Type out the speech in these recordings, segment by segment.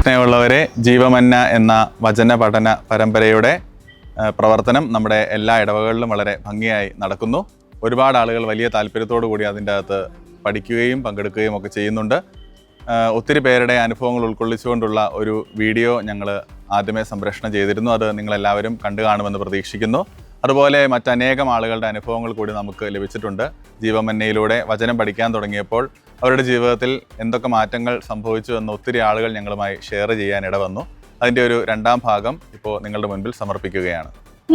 സ്നേഹമുള്ളവരെ, ജീവമന്ന എന്ന വചന പഠന പരമ്പരയുടെ പ്രവർത്തനം നമ്മുടെ എല്ലാ ഇടവകളിലും വളരെ ഭംഗിയായി നടക്കുന്നു. ഒരുപാട് ആളുകൾ വലിയ താല്പര്യത്തോടു കൂടി അതിൻ്റെ അകത്ത് പഠിക്കുകയും പങ്കെടുക്കുകയും ഒക്കെ ചെയ്യുന്നുണ്ട്. ഒത്തിരി പേരുടെ അനുഭവങ്ങൾ ഉൾക്കൊള്ളിച്ചുകൊണ്ടുള്ള ഒരു വീഡിയോ ഞങ്ങൾ ആദ്യമേ സംപ്രേഷണം ചെയ്തിരുന്നു. അത് നിങ്ങളെല്ലാവരും കണ്ടു കാണുമെന്ന് പ്രതീക്ഷിക്കുന്നു. അതുപോലെ മറ്റനേകം ആളുകളുടെ അനുഭവങ്ങൾ കൂടി നമുക്ക് ലഭിച്ചിട്ടുണ്ട്. ജീവമന്നയിലൂടെ വചനം പഠിക്കാൻ തുടങ്ങിയപ്പോൾ അവരുടെ ജീവിതത്തിൽ എന്തൊക്കെ മാറ്റങ്ങൾ സംഭവിച്ചു എന്ന് ഒത്തിരി ആളുകൾ ഞങ്ങളുമായി ഷെയർ ചെയ്യാൻ ഇടവന്നു. അതിൻ്റെ ഒരു രണ്ടാം ഭാഗം ഇപ്പോൾ നിങ്ങളുടെ മുൻപിൽ സമർപ്പിക്കുകയാണ്.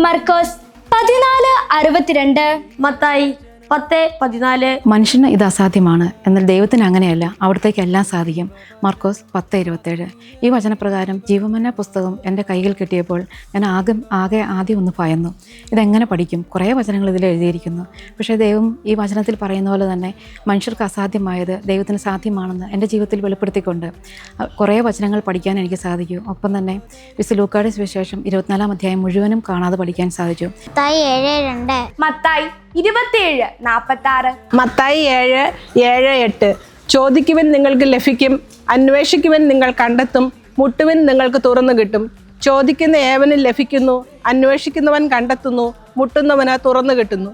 മർക്കോസ് 14:62, മത്തായി 10:14. മനുഷ്യന് ഇത് അസാധ്യമാണ്, എന്നാൽ ദൈവത്തിന് അങ്ങനെയല്ല, അവിടത്തേക്ക് എല്ലാം സാധിക്കും. മാർക്കോസ് 10:27. ഈ വചനപ്രകാരം ജീവമന്ന പുസ്തകം എൻ്റെ കൈകൾ കിട്ടിയപ്പോൾ ഞാൻ ആദ്യം ഒന്ന് ഭയന്നു. ഇതെങ്ങനെ പഠിക്കും? കുറേ വചനങ്ങൾ ഇതിൽ എഴുതിയിരിക്കുന്നു. പക്ഷേ ദൈവം ഈ വചനത്തിൽ പറയുന്ന പോലെ തന്നെ മനുഷ്യർക്ക് അസാധ്യമായത് ദൈവത്തിന് സാധ്യമാണെന്ന് എൻ്റെ ജീവിതത്തിൽ വെളിപ്പെടുത്തിക്കൊണ്ട് കുറേ വചനങ്ങൾ പഠിക്കാൻ എനിക്ക് സാധിക്കും. ഒപ്പം തന്നെ വിശുദ്ധ ലൂക്കായുടെ സുവിശേഷം 24-ാം അധ്യായം മുഴുവനും കാണാതെ പഠിക്കാൻ സാധിച്ചു. മത്തായി 27:46, മത്തായി 7:7-8. ചോദിക്കുവിൻ നിങ്ങൾക്ക് ലഭിക്കും, അന്വേഷിക്കുവിൻ നിങ്ങൾ കണ്ടെത്തും, മുട്ടുവിൻ നിങ്ങൾക്ക് തുറന്നു കിട്ടും. ചോദിക്കുന്ന ഏവനും ലഭിക്കുന്നു, അന്വേഷിക്കുന്നവൻ കണ്ടെത്തുന്നു, മുട്ടുന്നവന് തുറന്നു കിട്ടുന്നു.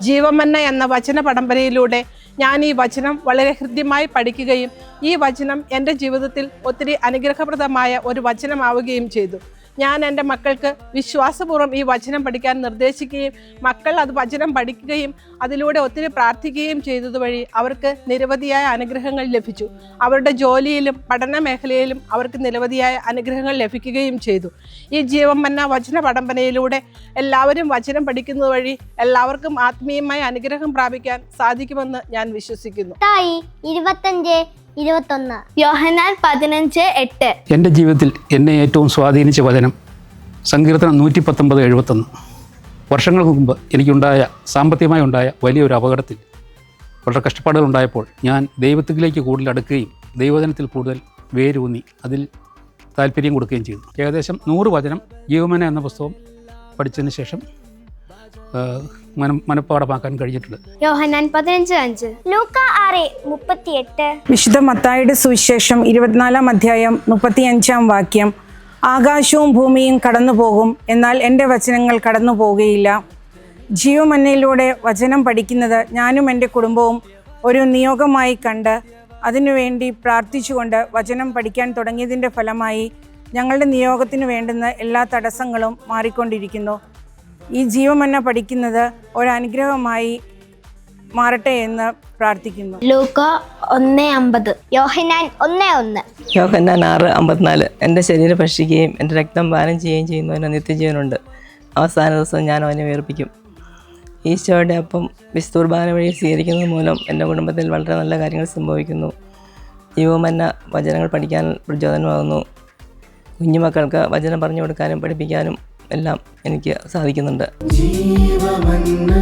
ജീവമന്ന എന്ന വചന പരമ്പരയിലൂടെ ഞാൻ ഈ വചനം വളരെ ഹൃദ്യമായി പഠിക്കുകയും ഈ വചനം എൻ്റെ ജീവിതത്തിൽ ഒത്തിരി അനുഗ്രഹപ്രദമായ ഒരു വചനമാവുകയും ചെയ്തു. ഞാൻ എൻ്റെ മക്കൾക്ക് വിശ്വാസപൂർവ്വം ഈ വചനം പഠിക്കാൻ നിർദ്ദേശിക്കുകയും മക്കൾ അത് വചനം പഠിക്കുകയും അതിലൂടെ ഒത്തിരി പ്രാർത്ഥിക്കുകയും ചെയ്തതുവഴി അവർക്ക് നിരവധിയായ അനുഗ്രഹങ്ങൾ ലഭിച്ചു. അവരുടെ ജോലിയിലും പഠന മേഖലയിലും അവർക്ക് നിരവധിയായ അനുഗ്രഹങ്ങൾ ലഭിക്കുകയും ചെയ്തു. ഈ ജീവമന്ന വചന പരമ്പരയിലൂടെ എല്ലാവരും വചനം പഠിക്കുന്നത് വഴി എല്ലാവർക്കും ആത്മീയമായ അനുഗ്രഹം പ്രാപിക്കാൻ സാധിക്കുമെന്ന് ഞാൻ വിശ്വസിക്കുന്നു. 25:21. യോഹന്നാൻ 15:8. എൻ്റെ ജീവിതത്തിൽ എന്നെ ഏറ്റവും സ്വാധീനിച്ച വചനം സങ്കീർത്തനം 119:71. വർഷങ്ങൾക്ക് മുമ്പ് സാമ്പത്തികമായി ഉണ്ടായ വലിയൊരു അപകടത്തിൽ വളരെ കഷ്ടപ്പാടുകൾ ഉണ്ടായപ്പോൾ ഞാൻ ദൈവത്തിലേക്ക് കൂടുതൽ അടുക്കുകയും ദൈവവചനത്തിൽ കൂടുതൽ വേരൂന്നി അതിൽ താല്പര്യം കൊടുക്കുകയും ചെയ്തു. ഏകദേശം 100 വചനം ജീവമന്ന എന്ന പുസ്തകം പഠിച്ചതിന് ശേഷം മനഃപ്പാഠമാക്കാൻ കഴിഞ്ഞിട്ടുണ്ട്. യോഹന്നാൻ 15:5. ലൂക്ക 6:38. വിശുദ്ധ മത്തായിയുടെ സുവിശേഷം 24-ാം അധ്യായം 35-ാം വാക്യം. ആകാശവും ഭൂമിയും കടന്നു പോകും, എന്നാൽ എൻ്റെ വചനങ്ങൾ കടന്നു പോകുകയില്ല. ജീവമന്നയിലൂടെ വചനം പഠിക്കുന്നത് ഞാനും എൻ്റെ കുടുംബവും ഒരു നിയോഗമായി കണ്ട് അതിനുവേണ്ടി പ്രാർത്ഥിച്ചുകൊണ്ട് വചനം പഠിക്കാൻ തുടങ്ങിയതിൻ്റെ ഫലമായി ഞങ്ങളുടെ നിയോഗത്തിന് വേണ്ടുന്ന എല്ലാ തടസ്സങ്ങളും മാറിക്കൊണ്ടിരിക്കുന്നു. ഈ ജീവമന്ന പഠിക്കുന്നത് ഒരനുഗ്രഹമായി മാറട്ടെ എന്ന് പ്രാർത്ഥിക്കുന്നു. ലൂക്ക 1:50. യോഹന്നാൻ 1:1. യോഹന്നാൻ 6:54. എൻ്റെ ശരീരം ഭക്ഷിക്കുകയും എൻ്റെ രക്തം പാനം ചെയ്യുകയും ചെയ്യുന്നവന് നിത്യജീവനുണ്ട്. അവസാന ദിവസം ഞാൻ അവനെ ഉയർപ്പിക്കും. ഈശോയുടെ അപ്പം വിശുദ്ധ കുർബാന വഴി സ്വീകരിക്കുന്നത് മൂലം എൻ്റെ കുടുംബത്തിൽ വളരെ നല്ല കാര്യങ്ങൾ സംഭവിക്കുന്നു. ജീവമന്ന വചനങ്ങൾ പഠിക്കാൻ പ്രചോദനമാകുന്നു. കുഞ്ഞുമക്കൾക്ക് വചനം പറഞ്ഞു കൊടുക്കാനും പഠിപ്പിക്കാനും എല്ലാം എനിക്ക് സാധിക്കുന്നുണ്ട്. ജീവമന്ന